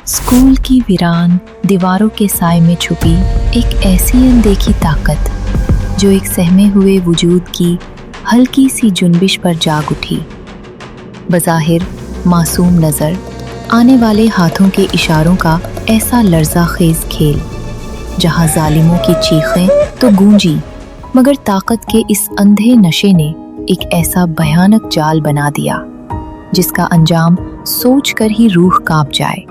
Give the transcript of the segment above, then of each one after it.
School की वीरान दीवारों के साए में छुपी एक ऐसी अनदेखी ताकत जो एक सहमे हुए वजूद की हल्की सी जुनबिश पर जाग उठी। बज़ाहिर मासूम नज़र आने वाले हाथों के इशारों का ऐसा लर्ज़ा खेज खेल, जहाँ जालिमों की चीखें तो गूंजी, मगर ताकत के इस अंधे नशे ने एक ऐसा भयानक जाल बना दिया जिसका अंजाम सोचकर ही रूह कांप जाए।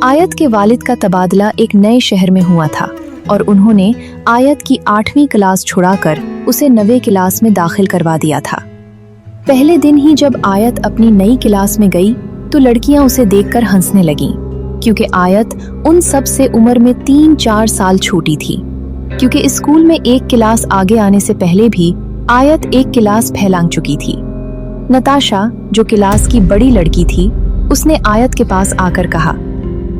आयत के वालिद का तबादला एक नए शहर में हुआ था और उन्होंने आयत की 8वीं क्लास छुड़ाकर उसे 9वीं क्लास में दाखिल करवा दिया था। पहले दिन ही जब आयत अपनी नई क्लास में गई तो लड़कियां उसे देखकर हंसने लगीं, क्योंकि आयत उन सब से उम्र में 3-4 साल छोटी थी। क्योंकि स्कूल में एक क्लास आगे आने से पहले भी आयत एक क्लास फैलांग चुकी थी। नताशा, जो क्लास की बड़ी लड़की थी, उसने आयत के पास आकर कहा,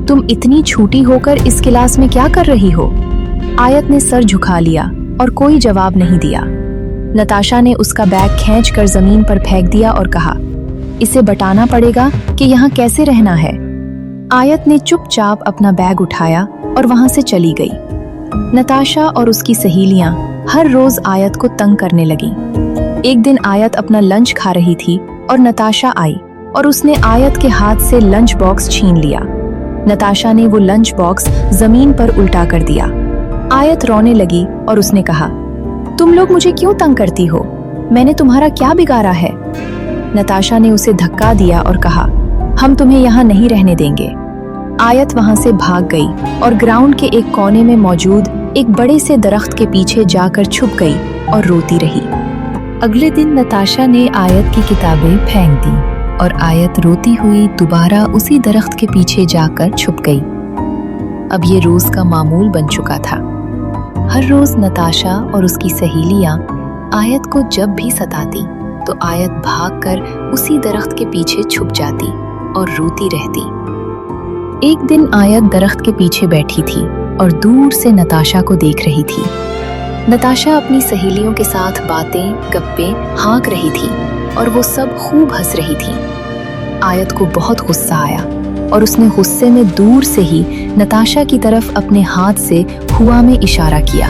तुम इतनी छोटी होकर इस क्लास में क्या कर रही हो? आयत ने सर झुका लिया और कोई जवाब नहीं दिया। नताशा ने उसका बैग खींचकर जमीन पर फेंक दिया और कहा, इसे बताना पड़ेगा कि यहाँ कैसे रहना है। आयत ने चुपचाप अपना बैग उठाया और वहां से चली गई। नताशा और उसकी सहेलियां हर रोज आयत को तंग करने लगी। एक दिन आयत अपना लंच खा रही थी और नताशा आई और उसने आयत के हाथ से लंच बॉक्स छीन लिया। नताशा ने वो लंच बॉक्स जमीन पर उल्टा कर दिया। आयत रोने लगी और उसने कहा, तुम लोग मुझे क्यों तंग करती हो? मैंने तुम्हारा क्या बिगाड़ा है? नताशा ने उसे धक्का दिया और कहा, हम तुम्हें यहाँ नहीं रहने देंगे। आयत वहां से भाग गई और ग्राउंड के एक कोने में मौजूद एक बड़े से दरख्त के पीछे जाकर छुप गई और रोती रही। अगले दिन नताशा ने आयत की किताबें फेंक दी और आयत रोती हुई दोबारा उसी दरख्त के पीछे जाकर छुप गई। अब ये रोज का मामूल बन चुका था। हर रोज नताशा और उसकी सहेलियां आयत को जब भी सताती तो आयत भागकर उसी दरख्त के पीछे छुप जाती और रोती रहती। एक दिन आयत दरख्त के पीछे बैठी थी और दूर से नताशा को देख रही थी। नताशा अपनी सहेलियों के साथ बातें गप्पे हाँक रही थी और वो सब खूब हंस रही थी। आयत को बहुत गुस्सा आया और उसने गुस्से में दूर से ही नताशा की तरफ अपने हाथ से हुआ में इशारा किया,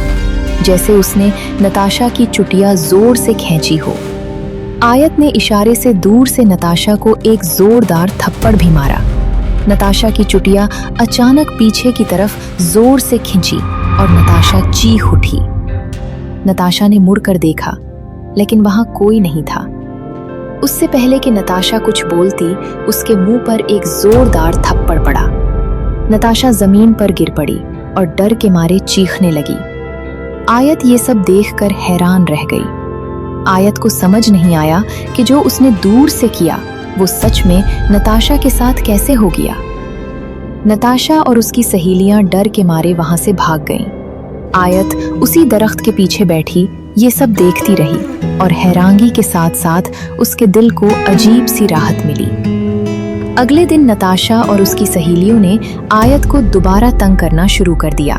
जैसे उसने नताशा की चुटिया जोर से खींची हो। आयत ने इशारे से दूर से नताशा को एक जोरदार थप्पड़ भी मारा। नताशा की चुटिया अचानक पीछे की तरफ जोर से खिंची और नताशा चीख उठी। नताशा ने मुड़कर देखा, लेकिन वहां कोई नहीं था। उससे पहले कि नताशा कुछ बोलती, उसके मुंह पर एक जोरदार थप्पड़ पड़ा। नताशा जमीन पर गिर पड़ी और डर के मारे चीखने लगी। आयत ये सब देखकर हैरान रह गई। आयत को समझ नहीं आया कि जो उसने दूर से किया वो सच में नताशा के साथ कैसे हो गया। नताशा और उसकी सहेलियां डर के मारे वहां से भाग गईं। आयत उसी दरख्त के पीछे बैठी ये सब देखती रही और हैरांगी के साथ साथ उसके दिल को अजीब सी राहत मिली। अगले दिन नताशा और उसकी सहेलियों ने आयत को दोबारा तंग करना शुरू कर दिया।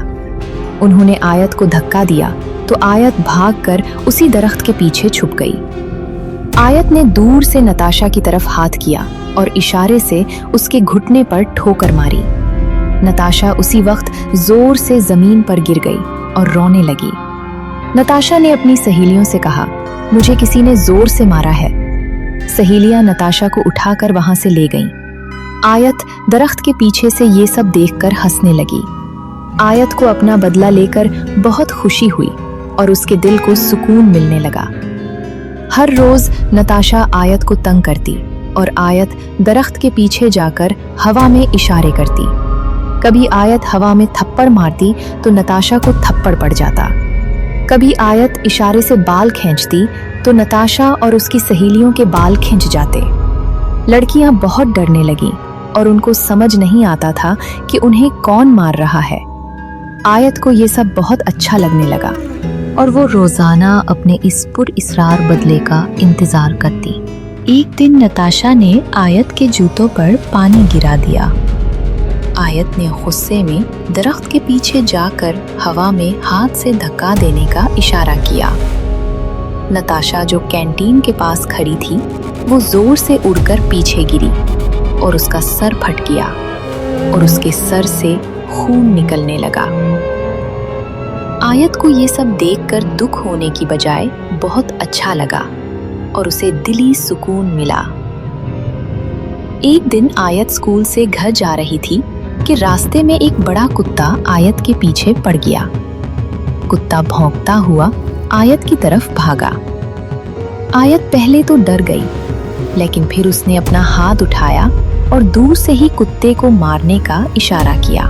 उन्होंने आयत को धक्का दिया तो आयत भागकर उसी दरख्त के पीछे छुप गई। आयत ने दूर से नताशा की तरफ हाथ किया और इशारे से उसके घुटने पर ठोकर मारी। नताशा उसी वक्त जोर से जमीन पर गिर गई और रोने लगी। नताशा ने अपनी सहेलियों से कहा, मुझे किसी ने जोर से मारा है। सहेलियां नताशा को उठाकर वहां से ले गईं। आयत दरख्त के पीछे से ये सब देखकर हंसने लगी। आयत को अपना बदला लेकर बहुत खुशी हुई और उसके दिल को सुकून मिलने लगा। हर रोज नताशा आयत को तंग करती और आयत दरख्त के पीछे जाकर हवा में इशारे करती। कभी आयत हवा में थप्पड़ मारती तो नताशा को थप्पड़ पड़ जाता। कभी आयत इशारे से बाल खींचती तो नताशा और उसकी सहेलियों के बाल खिंच जाते। लड़कियां बहुत डरने लगीं और उनको समझ नहीं आता था कि उन्हें कौन मार रहा है। आयत को ये सब बहुत अच्छा लगने लगा और वो रोजाना अपने इस पुरइसरार बदले का इंतजार करती। एक दिन नताशा ने आयत के जूतों पर पानी गिरा दिया। आयत ने गुस्से में दरख्त के पीछे जाकर हवा में हाथ से धक्का देने का इशारा किया। नताशा, जो कैंटीन के पास खड़ी थी, वो जोर से उड़कर पीछे गिरी। और उसका सर फट गया और उसके सर से खून निकलने लगा। आयत को ये सब देखकर दुख होने की बजाय बहुत अच्छा लगा और उसे दिली सुकून मिला। एक दिन आयत स्कूल से घर जा रही थी कि रास्ते में एक बड़ा कुत्ता आयत के पीछे पड़ गया। कुत्ता भौंकता हुआ आयत की तरफ भागा। आयत पहले तो डर गई, लेकिन फिर उसने अपना हाथ उठाया और दूर से ही कुत्ते को मारने का इशारा किया।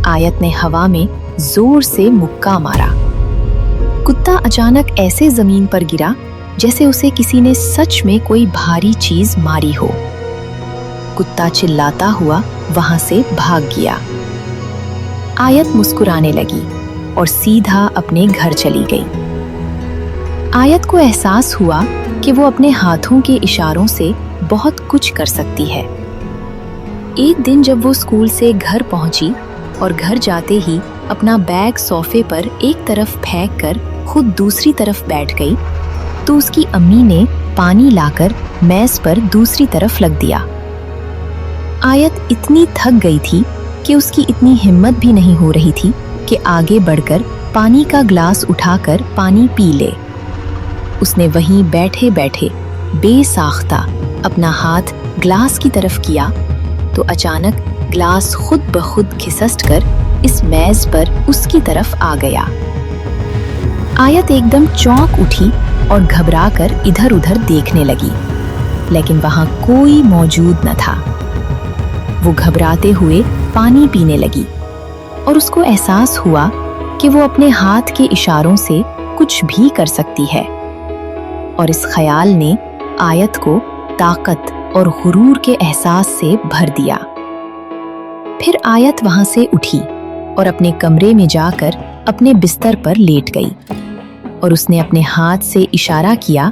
आयत ने हवा में जोर से मुक्का मारा। कुत्ता अचानक ऐसे जमीन पर गिरा जैसे उसे किसी ने सच में कोई भारी चीज मारी हो। कुत्ता चिल्लाता हुआ वहां से भाग गया। आयत मुस्कुराने लगी और सीधा अपने घर चली गई। आयत को एहसास हुआ कि वो अपने हाथों के इशारों से बहुत कुछ कर सकती है। एक दिन जब वो स्कूल से घर पहुंची और घर जाते ही अपना बैग सोफे पर एक तरफ फेंक कर खुद दूसरी तरफ बैठ गई, तो उसकी अम्मी ने पानी लाकर मेज पर दूसरी तरफ रख दिया। आयत इतनी थक गई थी कि उसकी इतनी हिम्मत भी नहीं हो रही थी कि आगे बढ़कर पानी का ग्लास उठाकर पानी पी ले। उसने वहीं बैठे बैठे बेसाख्ता अपना हाथ ग्लास की तरफ किया तो अचानक ग्लास खुद ब खुद खिसक कर इस मेज पर उसकी तरफ आ गया। आयत एकदम चौंक उठी और घबराकर इधर-उधर देखने लगी, लेकिन वहां कोई मौजूद न था। वो घबराते हुए पानी पीने लगी और उसको एहसास हुआ कि वो अपने हाथ के इशारों से कुछ भी कर सकती है, और इस ख्याल ने आयत को ताकत और गुरूर के एहसास से भर दिया। फिर आयत वहां से उठी और अपने कमरे में जाकर अपने बिस्तर पर लेट गई और उसने अपने हाथ से इशारा किया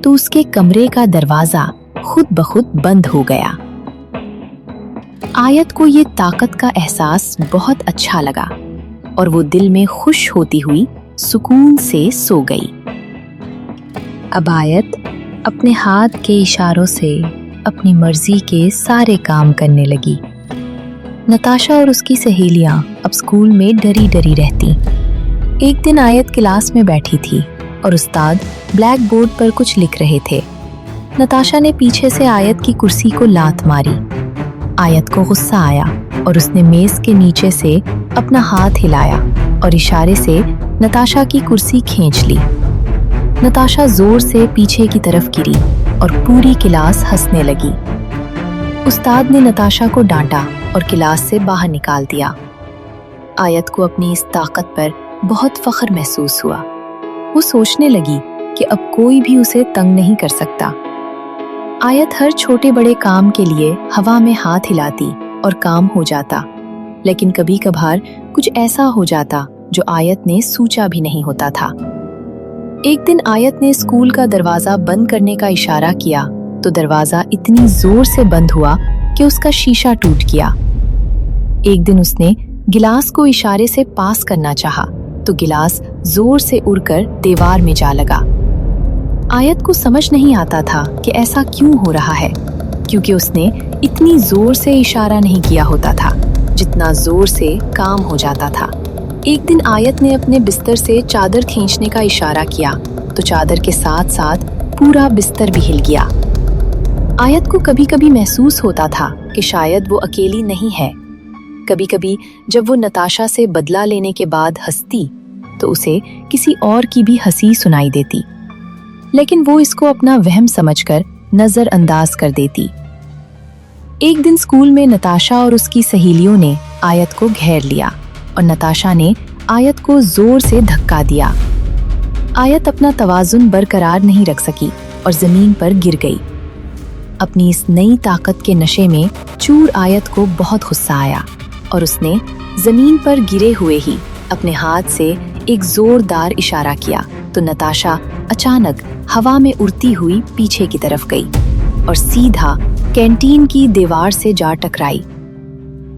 तो उसके कमरे का दरवाजा खुद ब खुद बंद हो गया। आयत को ये ताकत का एहसास बहुत अच्छा लगा और वो दिल में खुश होती हुई सुकून से सो गई। अब आयत अपने हाथ के इशारों से अपनी मर्जी के सारे काम करने लगी। नताशा और उसकी सहेलियां अब स्कूल में डरी डरी रहती। एक दिन आयत क्लास में बैठी थी और उस्ताद ब्लैक बोर्ड पर कुछ लिख रहे थे। नताशा ने पीछे से आयत की कुर्सी को लात मारी। आयत को गुस्सा आया और उसने मेज के नीचे से अपना हाथ हिलाया और इशारे से नताशा की कुर्सी खींच ली। नताशा जोर से पीछे की तरफ गिरी और पूरी क्लास हंसने लगी। उस्ताद ने नताशा को डांटा और क्लास से बाहर निकाल दिया। आयत को अपनी इस ताकत पर बहुत फख्र महसूस हुआ। वो सोचने लगी कि अब कोई भी उसे तंग नहीं कर सकता। आयत हर छोटे बड़े काम के लिए हवा में हाथ हिलाती और काम हो जाता, लेकिन कभी कभार कुछ ऐसा हो जाता जो आयत ने सोचा भी नहीं होता था। एक दिन आयत ने स्कूल का दरवाजा बंद करने का इशारा किया तो दरवाजा इतनी जोर से बंद हुआ कि उसका शीशा टूट गया। एक दिन उसने गिलास को इशारे से पास करना चाहा तो गिलास जोर से उड़कर दीवार में जा लगा। आयत को समझ नहीं आता था कि ऐसा क्यों हो रहा है, क्योंकि उसने इतनी जोर से इशारा नहीं किया होता था जितना जोर से काम हो जाता था। एक दिन आयत ने अपने बिस्तर से चादर खींचने का इशारा किया तो चादर के साथ साथ पूरा बिस्तर भी हिल गया। आयत को कभी कभी महसूस होता था कि शायद वो अकेली नहीं है। कभी कभी जब वो नताशा से बदला लेने के बाद हंसती तो उसे किसी और की भी हंसी सुनाई देती, लेकिन वो इसको अपना वहम समझकर नजरअंदाज कर देती। एक दिन स्कूल में नताशा और उसकी सहेलियों ने आयत को घेर लिया और नताशा ने आयत को जोर से धक्का दिया। आयत अपना तवाजुन बरकरार नहीं रख सकी और जमीन पर गिर गई। अपनी इस नई ताकत के नशे में चूर आयत को बहुत गुस्सा आया और उसने जमीन पर गिरे हुए ही अपने हाथ से एक जोरदार इशारा किया तो नताशा अचानक हवा में उड़ती हुई पीछे की तरफ गई और सीधा कैंटीन की दीवार से जा टकराई।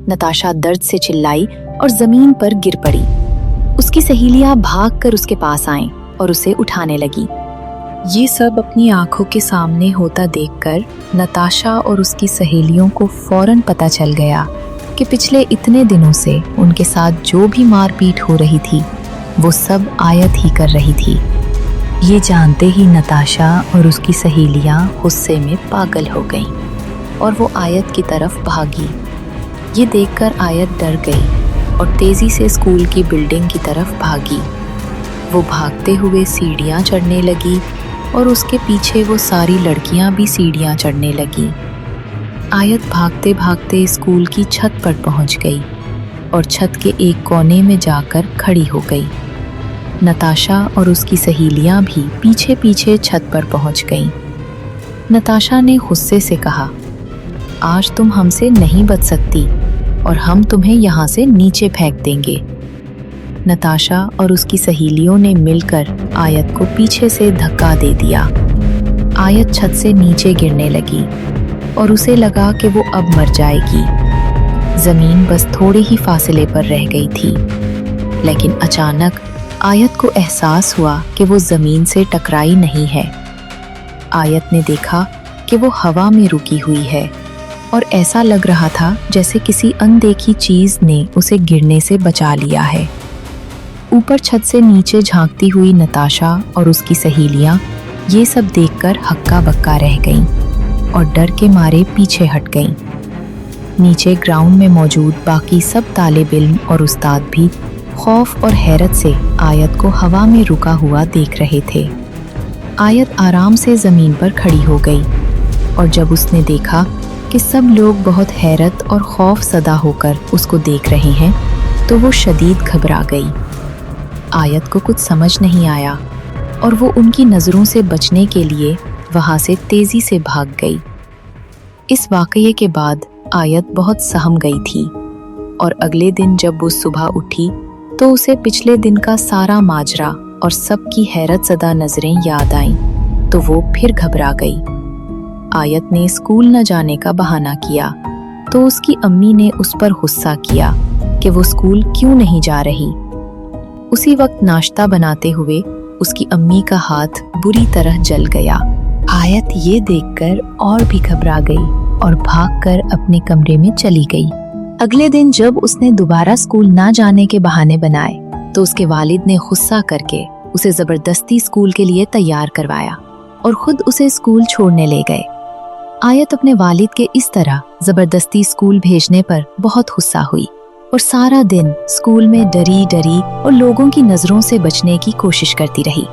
नताशा दर्द से चिल्लाई और जमीन पर गिर पड़ी। उसकी सहेलियां भागकर उसके पास आईं और उसे उठाने लगी, ये सब अपनी आंखों के सामने होता देखकर नताशा और उसकी सहेलियों को फौरन पता चल गया कि पिछले इतने दिनों से उनके साथ जो भी मारपीट हो रही थी वो सब आयत ही कर रही थी। ये जानते ही नताशा और उसकी सहेलियां गुस्से में पागल हो गईं और वो आयत की तरफ भागी। ये देखकर आयत डर गई और तेज़ी से स्कूल की बिल्डिंग की तरफ भागी। वो भागते हुए सीढ़ियाँ चढ़ने लगी और उसके पीछे वो सारी लड़कियाँ भी सीढ़ियाँ चढ़ने लगीं। आयत भागते भागते स्कूल की छत पर पहुँच गई और छत के एक कोने में जाकर खड़ी हो गई। नताशा और उसकी सहेलियाँ भी पीछे पीछे छत पर पहुँच गईं। नताशा ने गुस्से से कहा, आज तुम हमसे नहीं बच सकती और हम तुम्हें यहाँ से नीचे फेंक देंगे। नताशा और उसकी सहेलियों ने मिलकर आयत को पीछे से धक्का दे दिया। आयत छत से नीचे गिरने लगी और उसे लगा कि वो अब मर जाएगी। जमीन बस थोड़े ही फासले पर रह गई थी, लेकिन अचानक आयत को एहसास हुआ कि वो जमीन से टकराई नहीं है। आयत ने देखा कि वो हवा में रुकी हुई है और ऐसा लग रहा था जैसे किसी अनदेखी चीज ने उसे गिरने से बचा लिया है। ऊपर छत से नीचे झांकती हुई नताशा और उसकी सहेलियां ये सब देखकर हक्का बक्का रह गईं और डर के मारे पीछे हट गईं। नीचे ग्राउंड में मौजूद बाकी सब तालिब इल्म और उस्ताद भी खौफ और हैरत से आयत को हवा में रुका हुआ देख रहे थे। आयत आराम से ज़मीन पर खड़ी हो गई और जब उसने देखा कि सब लोग बहुत हैरत और खौफ ज़दा होकर उसको देख रहे हैं तो वो शदीद घबरा गई। आयत को कुछ समझ नहीं आया और वो उनकी नज़रों से बचने के लिए वहाँ से तेज़ी से भाग गई। इस वाक़ये के बाद आयत बहुत सहम गई थी और अगले दिन जब वो सुबह उठी तो उसे पिछले दिन का सारा माजरा और सबकी हैरत ज़दा नज़रें याद आईं तो वो फिर घबरा गई। आयत ने स्कूल न जाने का बहाना किया तो उसकी अम्मी ने उस पर गुस्सा किया कि वो स्कूल क्यों नहीं जा रही। उसी वक्त नाश्ता बनाते हुए उसकी अम्मी का हाथ बुरी तरह जल गया। आयत ये देखकर और भी घबरा गई और भागकर अपने कमरे में चली गई। अगले दिन जब उसने दोबारा स्कूल ना जाने के बहाने बनाए तो उसके वालिद ने गुस्सा करके उसे जबरदस्ती स्कूल के लिए तैयार करवाया और खुद उसे स्कूल छोड़ने ले गए। आयत अपने वालिद के इस तरह जबरदस्ती स्कूल भेजने पर बहुत गुस्सा हुई और सारा दिन स्कूल में डरी डरी और लोगों की नजरों से बचने की कोशिश करती रही।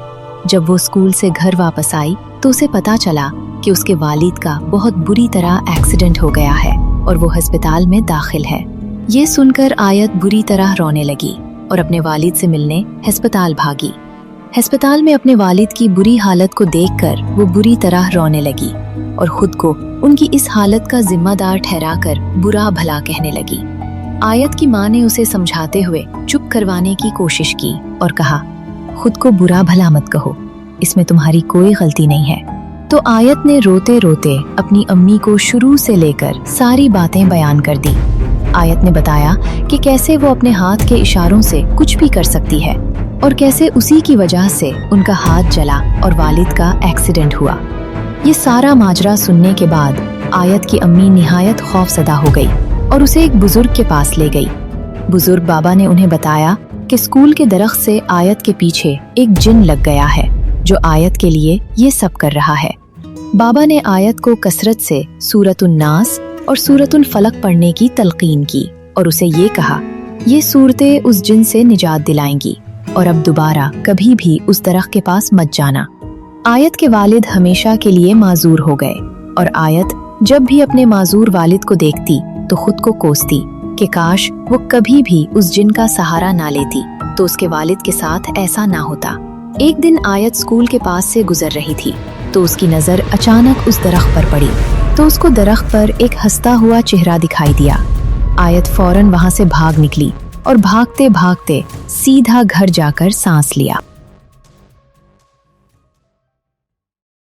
जब वो स्कूल से घर वापस आई तो उसे पता चला कि उसके वालिद का बहुत बुरी तरह एक्सीडेंट हो गया है और वो अस्पताल में दाखिल है। ये सुनकर आयत बुरी तरह रोने लगी और अपने वालिद से मिलने अस्पताल भागी। अस्पताल में अपने वालिद की बुरी हालत को देखकर वो बुरी तरह रोने लगी और खुद को उनकी इस हालत का जिम्मेदार ठहराकर बुरा भला कहने लगी। आयत की माँ ने उसे समझाते हुए चुप करवाने की कोशिश की और कहा, खुद को बुरा भला मत कहो, इसमें तुम्हारी कोई गलती नहीं है। तो आयत ने रोते रोते अपनी अम्मी को शुरू से लेकर सारी बातें बयान कर दी। आयत ने बताया कि कैसे वो अपने हाथ के इशारों से कुछ भी कर सकती है और कैसे उसी की वजह से उनका हाथ जला और वालिद का एक्सीडेंट हुआ। ये सारा माजरा सुनने के बाद आयत की अम्मी निहायत खौफज़दा हो गई और उसे एक बुजुर्ग के पास ले गई। बुजुर्ग बाबा ने उन्हें बताया कि स्कूल के दरख्त से आयत के पीछे एक जिन लग गया है जो आयत के लिए ये सब कर रहा है। बाबा ने आयत को कसरत से सूरतुन नास और सूरतुल फलक पढ़ने की तलकीन की और उसे ये कहा, ये सूरतें उस जिन से निजात दिलाएंगी और अब दोबारा कभी भी उस दरख्त के पास मत जाना। आयत के वालिद हमेशा के लिए माजूर हो गए और आयत जब भी अपने माजूर वालिद को देखती तो खुद को कोसती कि काश वो कभी भी उस जिन का सहारा ना लेती तो उसके वालिद के साथ ऐसा ना होता। एक दिन आयत स्कूल के पास से गुजर रही थी तो उसकी नज़र अचानक उस दरख्त पर पड़ी तो उसको दरख्त पर एक हंसता हुआ चेहरा दिखाई दिया। आयत फौरन वहां से भाग निकली और भागते भागते सीधा घर जाकर सांस लिया।